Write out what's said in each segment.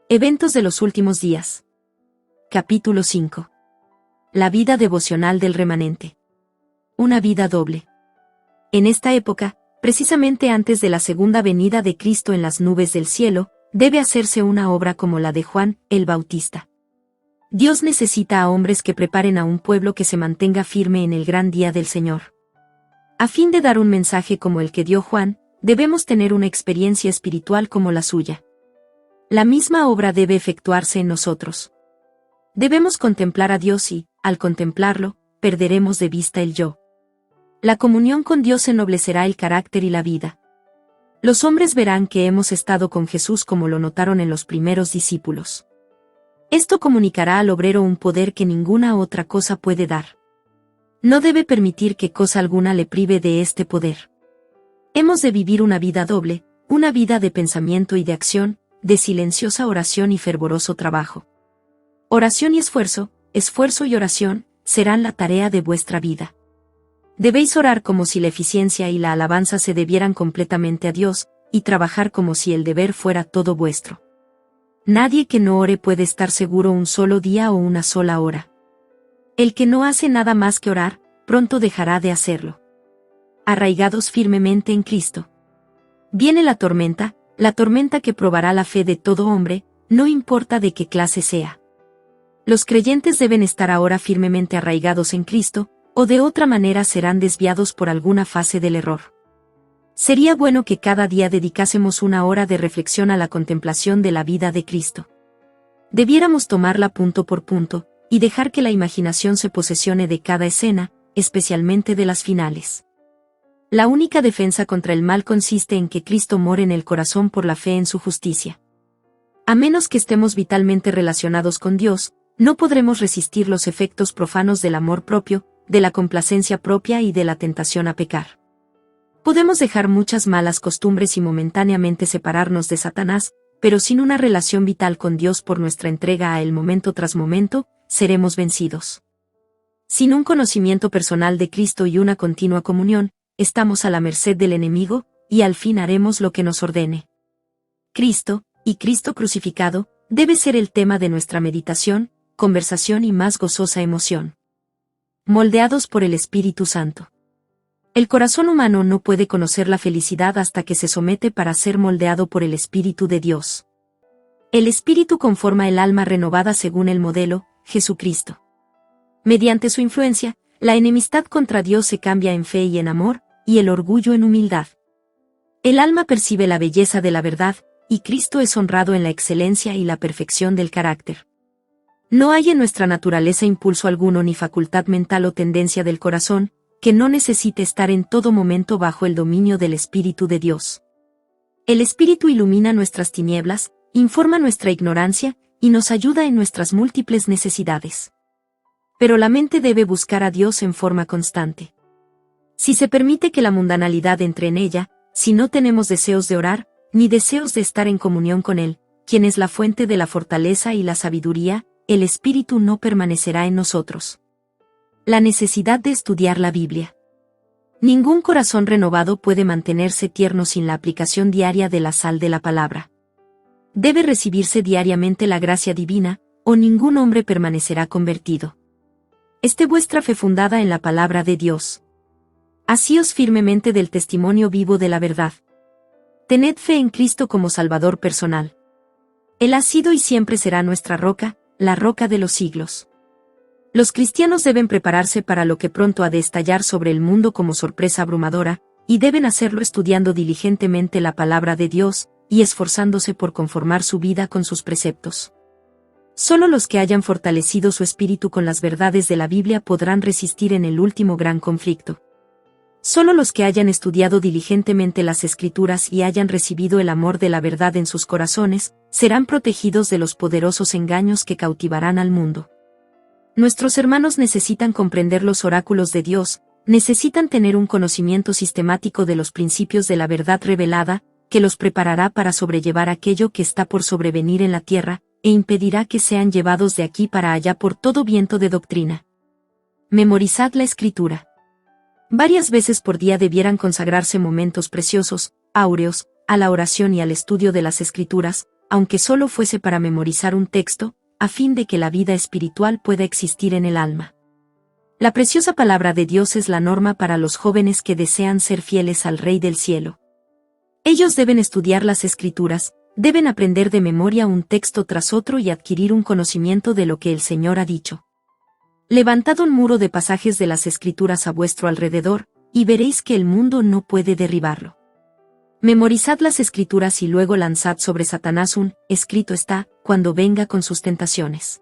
Eventos de los últimos días. Capítulo 5. La vida devocional del remanente. Una vida doble. En esta época, precisamente antes de la segunda venida de Cristo en las nubes del cielo, debe hacerse una obra como la de Juan el Bautista. Dios necesita a hombres que preparen a un pueblo que se mantenga firme en el gran día del Señor. A fin de dar un mensaje como el que dio Juan, debemos tener una experiencia espiritual como la suya. La misma obra debe efectuarse en nosotros. Debemos contemplar a Dios y, al contemplarlo, perderemos de vista el yo. La comunión con Dios ennoblecerá el carácter y la vida. Los hombres verán que hemos estado con Jesús como lo notaron en los primeros discípulos. Esto comunicará al obrero un poder que ninguna otra cosa puede dar. No debe permitir que cosa alguna le prive de este poder. Hemos de vivir una vida doble, una vida de pensamiento y de acción, de silenciosa oración y fervoroso trabajo. Oración y esfuerzo y oración, serán la tarea de vuestra vida. Debéis orar como si la eficiencia y la alabanza se debieran completamente a Dios, y trabajar como si el deber fuera todo vuestro. Nadie que no ore puede estar seguro un solo día o una sola hora. El que no hace nada más que orar, pronto dejará de hacerlo. Arraigados firmemente en Cristo. Viene la tormenta que probará la fe de todo hombre, no importa de qué clase sea. Los creyentes deben estar ahora firmemente arraigados en Cristo, o de otra manera serán desviados por alguna fase del error. Sería bueno que cada día dedicásemos una hora de reflexión a la contemplación de la vida de Cristo. Debiéramos tomarla punto por punto, y dejar que la imaginación se posesione de cada escena, especialmente de las finales. La única defensa contra el mal consiste en que Cristo more en el corazón por la fe en su justicia. A menos que estemos vitalmente relacionados con Dios, no podremos resistir los efectos profanos del amor propio, de la complacencia propia y de la tentación a pecar. Podemos dejar muchas malas costumbres y momentáneamente separarnos de Satanás, pero sin una relación vital con Dios por nuestra entrega a Él momento tras momento, seremos vencidos. Sin un conocimiento personal de Cristo y una continua comunión, estamos a la merced del enemigo, y al fin haremos lo que nos ordene. Cristo, y Cristo crucificado, debe ser el tema de nuestra meditación, conversación y más gozosa emoción. Moldeados por el Espíritu Santo. El corazón humano no puede conocer la felicidad hasta que se somete para ser moldeado por el Espíritu de Dios. El Espíritu conforma el alma renovada según el modelo, Jesucristo. Mediante su influencia, la enemistad contra Dios se cambia en fe y en amor, y el orgullo en humildad. El alma percibe la belleza de la verdad, y Cristo es honrado en la excelencia y la perfección del carácter. No hay en nuestra naturaleza impulso alguno ni facultad mental o tendencia del corazón, que no necesite estar en todo momento bajo el dominio del Espíritu de Dios. El Espíritu ilumina nuestras tinieblas, informa nuestra ignorancia, y nos ayuda en nuestras múltiples necesidades. Pero la mente debe buscar a Dios en forma constante. Si se permite que la mundanalidad entre en ella, si no tenemos deseos de orar, ni deseos de estar en comunión con Él, quien es la fuente de la fortaleza y la sabiduría, el Espíritu no permanecerá en nosotros. La necesidad de estudiar la Biblia. Ningún corazón renovado puede mantenerse tierno sin la aplicación diaria de la sal de la palabra. Debe recibirse diariamente la gracia divina, o ningún hombre permanecerá convertido. Esté vuestra fe fundada en la palabra de Dios. Asíos firmemente del testimonio vivo de la verdad. Tened fe en Cristo como Salvador personal. Él ha sido y siempre será nuestra roca, la roca de los siglos. Los cristianos deben prepararse para lo que pronto ha de estallar sobre el mundo como sorpresa abrumadora, y deben hacerlo estudiando diligentemente la palabra de Dios, y esforzándose por conformar su vida con sus preceptos. Solo los que hayan fortalecido su espíritu con las verdades de la Biblia podrán resistir en el último gran conflicto. Solo los que hayan estudiado diligentemente las Escrituras y hayan recibido el amor de la verdad en sus corazones, serán protegidos de los poderosos engaños que cautivarán al mundo. Nuestros hermanos necesitan comprender los oráculos de Dios, necesitan tener un conocimiento sistemático de los principios de la verdad revelada, que los preparará para sobrellevar aquello que está por sobrevenir en la tierra, e impedirá que sean llevados de aquí para allá por todo viento de doctrina. Memorizad la Escritura. Varias veces por día debieran consagrarse momentos preciosos, áureos, a la oración y al estudio de las Escrituras, aunque solo fuese para memorizar un texto, a fin de que la vida espiritual pueda existir en el alma. La preciosa palabra de Dios es la norma para los jóvenes que desean ser fieles al Rey del Cielo. Ellos deben estudiar las Escrituras, deben aprender de memoria un texto tras otro y adquirir un conocimiento de lo que el Señor ha dicho. Levantad un muro de pasajes de las Escrituras a vuestro alrededor, y veréis que el mundo no puede derribarlo. Memorizad las Escrituras y luego lanzad sobre Satanás un «escrito está», cuando venga con sus tentaciones.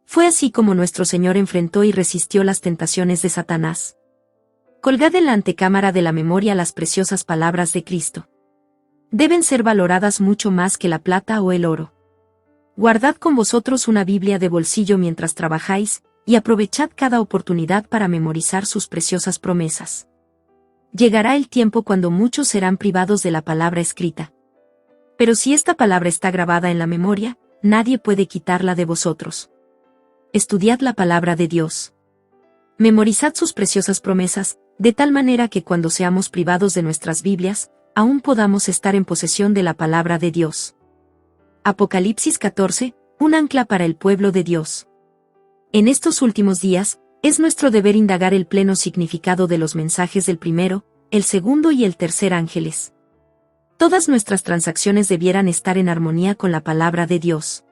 Fue así como nuestro Señor enfrentó y resistió las tentaciones de Satanás. Colgad en la antecámara de la memoria las preciosas palabras de Cristo. Deben ser valoradas mucho más que la plata o el oro. Guardad con vosotros una Biblia de bolsillo mientras trabajáis, y aprovechad cada oportunidad para memorizar sus preciosas promesas. Llegará el tiempo cuando muchos serán privados de la palabra escrita. Pero si esta palabra está grabada en la memoria, nadie puede quitarla de vosotros. Estudiad la palabra de Dios. Memorizad sus preciosas promesas, de tal manera que cuando seamos privados de nuestras Biblias, aún podamos estar en posesión de la palabra de Dios. Apocalipsis 14, un ancla para el pueblo de Dios. En estos últimos días, es nuestro deber indagar el pleno significado de los mensajes del primero, el segundo y el tercer ángeles. Todas nuestras transacciones debieran estar en armonía con la palabra de Dios.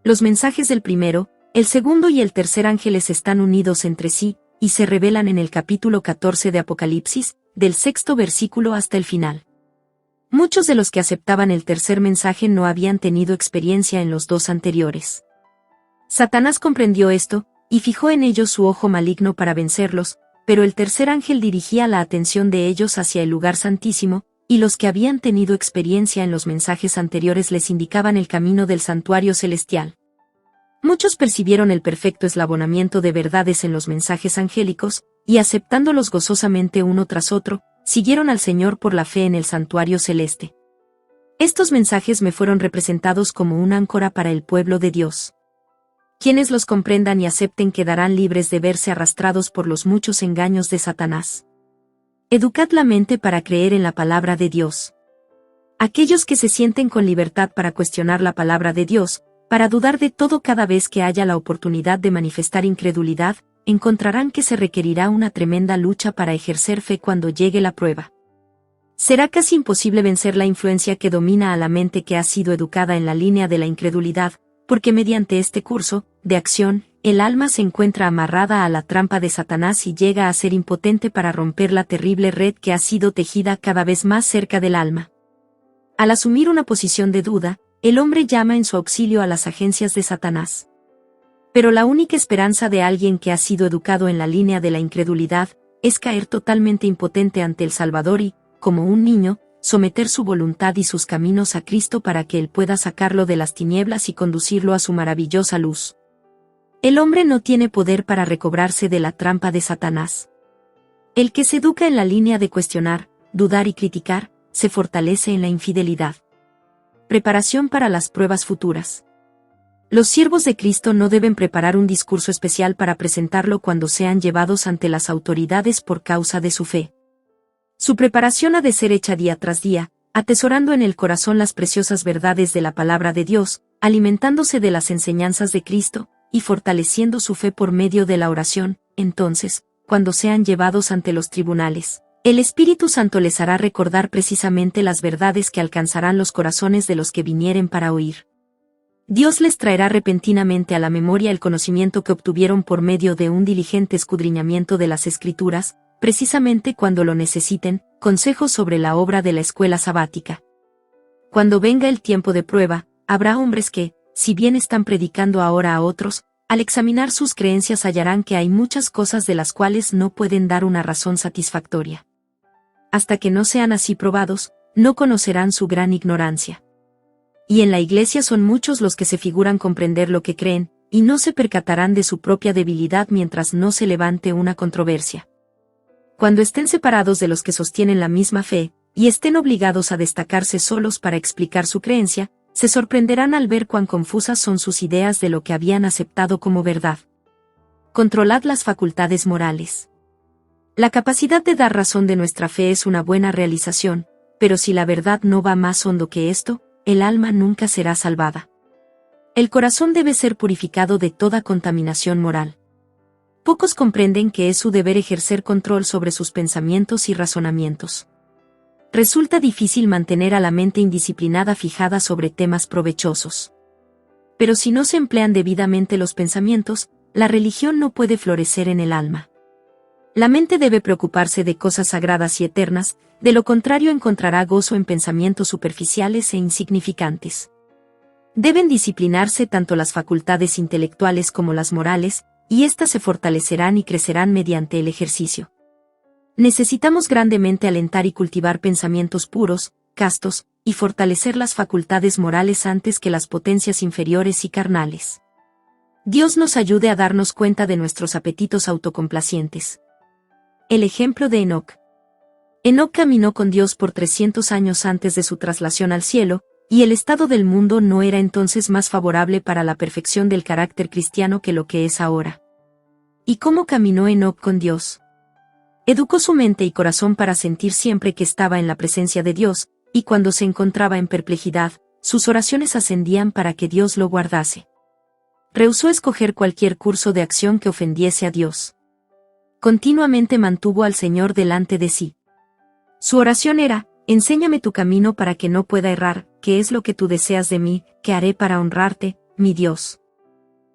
Los mensajes del primero, el segundo y el tercer ángeles están unidos entre sí, y se revelan en el capítulo 14 de Apocalipsis, del 6º versículo hasta el final. Muchos de los que aceptaban el tercer mensaje no habían tenido experiencia en los dos anteriores. Satanás comprendió esto, y fijó en ellos su ojo maligno para vencerlos, pero el tercer ángel dirigía la atención de ellos hacia el lugar santísimo, y los que habían tenido experiencia en los mensajes anteriores les indicaban el camino del santuario celestial. Muchos percibieron el perfecto eslabonamiento de verdades en los mensajes angélicos, y aceptándolos gozosamente uno tras otro, siguieron al Señor por la fe en el santuario celeste. Estos mensajes me fueron representados como un áncora para el pueblo de Dios. Quienes los comprendan y acepten quedarán libres de verse arrastrados por los muchos engaños de Satanás. Educad la mente para creer en la palabra de Dios. Aquellos que se sienten con libertad para cuestionar la palabra de Dios, para dudar de todo cada vez que haya la oportunidad de manifestar incredulidad, encontrarán que se requerirá una tremenda lucha para ejercer fe cuando llegue la prueba. Será casi imposible vencer la influencia que domina a la mente que ha sido educada en la línea de la incredulidad, porque mediante este curso de acción, el alma se encuentra amarrada a la trampa de Satanás y llega a ser impotente para romper la terrible red que ha sido tejida cada vez más cerca del alma. Al asumir una posición de duda, el hombre llama en su auxilio a las agencias de Satanás. Pero la única esperanza de alguien que ha sido educado en la línea de la incredulidad es caer totalmente impotente ante el Salvador y, como un niño, someter su voluntad y sus caminos a Cristo para que Él pueda sacarlo de las tinieblas y conducirlo a su maravillosa luz. El hombre no tiene poder para recobrarse de la trampa de Satanás. El que se educa en la línea de cuestionar, dudar y criticar, se fortalece en la infidelidad. Preparación para las pruebas futuras. Los siervos de Cristo no deben preparar un discurso especial para presentarlo cuando sean llevados ante las autoridades por causa de su fe. Su preparación ha de ser hecha día tras día, atesorando en el corazón las preciosas verdades de la palabra de Dios, alimentándose de las enseñanzas de Cristo, y fortaleciendo su fe por medio de la oración. Entonces, cuando sean llevados ante los tribunales, el Espíritu Santo les hará recordar precisamente las verdades que alcanzarán los corazones de los que vinieren para oír. Dios les traerá repentinamente a la memoria el conocimiento que obtuvieron por medio de un diligente escudriñamiento de las Escrituras, precisamente cuando lo necesiten, consejos sobre la obra de la escuela sabática. Cuando venga el tiempo de prueba, habrá hombres que, si bien están predicando ahora a otros, al examinar sus creencias hallarán que hay muchas cosas de las cuales no pueden dar una razón satisfactoria. Hasta que no sean así probados, no conocerán su gran ignorancia. Y en la iglesia son muchos los que se figuran comprender lo que creen, y no se percatarán de su propia debilidad mientras no se levante una controversia. Cuando estén separados de los que sostienen la misma fe, y estén obligados a destacarse solos para explicar su creencia, se sorprenderán al ver cuán confusas son sus ideas de lo que habían aceptado como verdad. Controlad las facultades morales. La capacidad de dar razón de nuestra fe es una buena realización, pero si la verdad no va más hondo que esto, el alma nunca será salvada. El corazón debe ser purificado de toda contaminación moral. Pocos comprenden que es su deber ejercer control sobre sus pensamientos y razonamientos. Resulta difícil mantener a la mente indisciplinada fijada sobre temas provechosos. Pero si no se emplean debidamente los pensamientos, la religión no puede florecer en el alma. La mente debe preocuparse de cosas sagradas y eternas, de lo contrario encontrará gozo en pensamientos superficiales e insignificantes. Deben disciplinarse tanto las facultades intelectuales como las morales, y éstas se fortalecerán y crecerán mediante el ejercicio. Necesitamos grandemente alentar y cultivar pensamientos puros, castos, y fortalecer las facultades morales antes que las potencias inferiores y carnales. Dios nos ayude a darnos cuenta de nuestros apetitos autocomplacientes. El ejemplo de Enoc. Enoc caminó con Dios por 300 años antes de su traslación al cielo, y el estado del mundo no era entonces más favorable para la perfección del carácter cristiano que lo que es ahora. ¿Y cómo caminó Enoc con Dios? Educó su mente y corazón para sentir siempre que estaba en la presencia de Dios, y cuando se encontraba en perplejidad, sus oraciones ascendían para que Dios lo guardase. Rehusó escoger cualquier curso de acción que ofendiese a Dios. Continuamente mantuvo al Señor delante de sí. Su oración era: enséñame tu camino para que no pueda errar, ¿qué es lo que tú deseas de mí? ¿Qué haré para honrarte, mi Dios?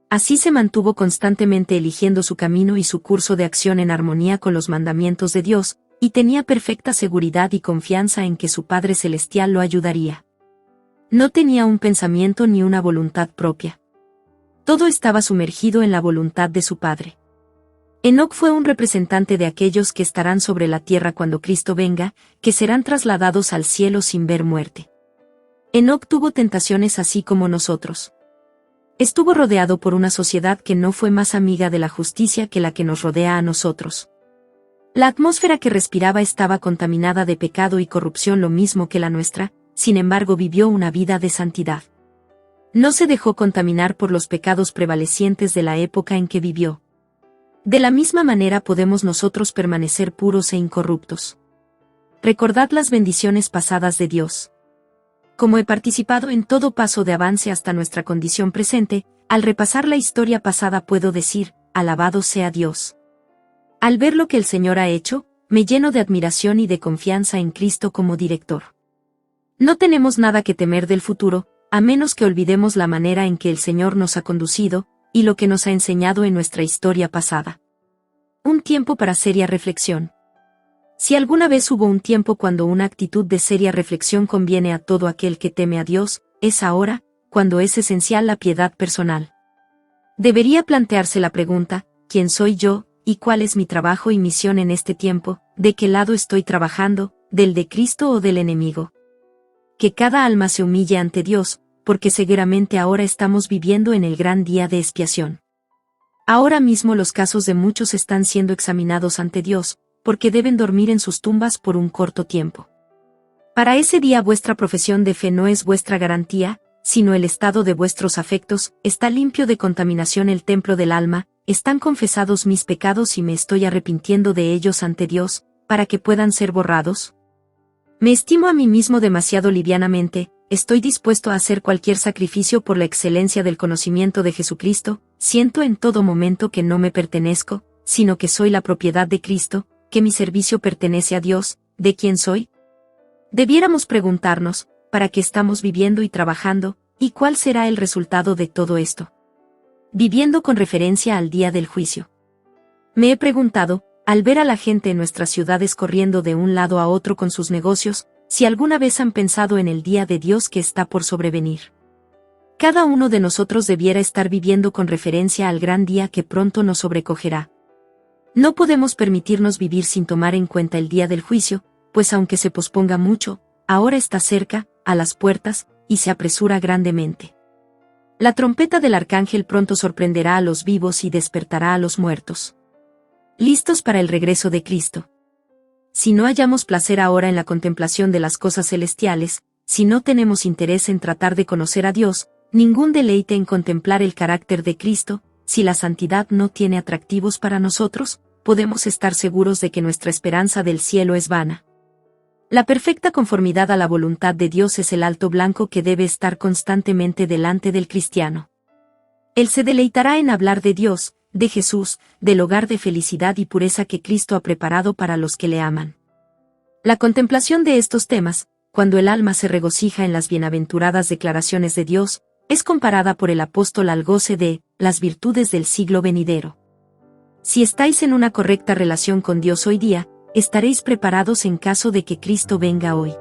Así se mantuvo constantemente eligiendo su camino y su curso de acción en armonía con los mandamientos de Dios, y tenía perfecta seguridad y confianza en que su Padre Celestial lo ayudaría. No tenía un pensamiento ni una voluntad propia. Todo estaba sumergido en la voluntad de su Padre. Enoc fue un representante de aquellos que estarán sobre la tierra cuando Cristo venga, que serán trasladados al cielo sin ver muerte. Enoc tuvo tentaciones así como nosotros. Estuvo rodeado por una sociedad que no fue más amiga de la justicia que la que nos rodea a nosotros. La atmósfera que respiraba estaba contaminada de pecado y corrupción lo mismo que la nuestra, sin embargo vivió una vida de santidad. No se dejó contaminar por los pecados prevalecientes de la época en que vivió. De la misma manera podemos nosotros permanecer puros e incorruptos. Recordad las bendiciones pasadas de Dios. Como he participado en todo paso de avance hasta nuestra condición presente, al repasar la historia pasada puedo decir: alabado sea Dios. Al ver lo que el Señor ha hecho, me lleno de admiración y de confianza en Cristo como director. No tenemos nada que temer del futuro, a menos que olvidemos la manera en que el Señor nos ha conducido, y lo que nos ha enseñado en nuestra historia pasada. Un tiempo para seria reflexión. Si alguna vez hubo un tiempo cuando una actitud de seria reflexión conviene a todo aquel que teme a Dios, es ahora, cuando es esencial la piedad personal. Debería plantearse la pregunta: ¿quién soy yo, y cuál es mi trabajo y misión en este tiempo? ¿De qué lado estoy trabajando, del de Cristo o del enemigo? Que cada alma se humille ante Dios, porque seguramente ahora estamos viviendo en el gran día de expiación. Ahora mismo los casos de muchos están siendo examinados ante Dios, porque deben dormir en sus tumbas por un corto tiempo. Para ese día vuestra profesión de fe no es vuestra garantía, sino el estado de vuestros afectos. Está limpio de contaminación el templo del alma, están confesados mis pecados y me estoy arrepintiendo de ellos ante Dios, para que puedan ser borrados. Me estimo a mí mismo demasiado livianamente, estoy dispuesto a hacer cualquier sacrificio por la excelencia del conocimiento de Jesucristo, siento en todo momento que no me pertenezco, sino que soy la propiedad de Cristo, que mi servicio pertenece a Dios. ¿De quién soy? Debiéramos preguntarnos: ¿para qué estamos viviendo y trabajando, y cuál será el resultado de todo esto? Viviendo con referencia al día del juicio. Me he preguntado, al ver a la gente en nuestras ciudades corriendo de un lado a otro con sus negocios, si alguna vez han pensado en el día de Dios que está por sobrevenir. Cada uno de nosotros debiera estar viviendo con referencia al gran día que pronto nos sobrecogerá. No podemos permitirnos vivir sin tomar en cuenta el día del juicio, pues aunque se posponga mucho, ahora está cerca, a las puertas, y se apresura grandemente. La trompeta del arcángel pronto sorprenderá a los vivos y despertará a los muertos. Listos para el regreso de Cristo. Si no hallamos placer ahora en la contemplación de las cosas celestiales, si no tenemos interés en tratar de conocer a Dios, ningún deleite en contemplar el carácter de Cristo, si la santidad no tiene atractivos para nosotros, podemos estar seguros de que nuestra esperanza del cielo es vana. La perfecta conformidad a la voluntad de Dios es el alto blanco que debe estar constantemente delante del cristiano. Él se deleitará en hablar de Dios, de Jesús, del hogar de felicidad y pureza que Cristo ha preparado para los que le aman. La contemplación de estos temas, cuando el alma se regocija en las bienaventuradas declaraciones de Dios, es comparada por el apóstol al goce de las virtudes del siglo venidero. Si estáis en una correcta relación con Dios hoy día, estaréis preparados en caso de que Cristo venga hoy.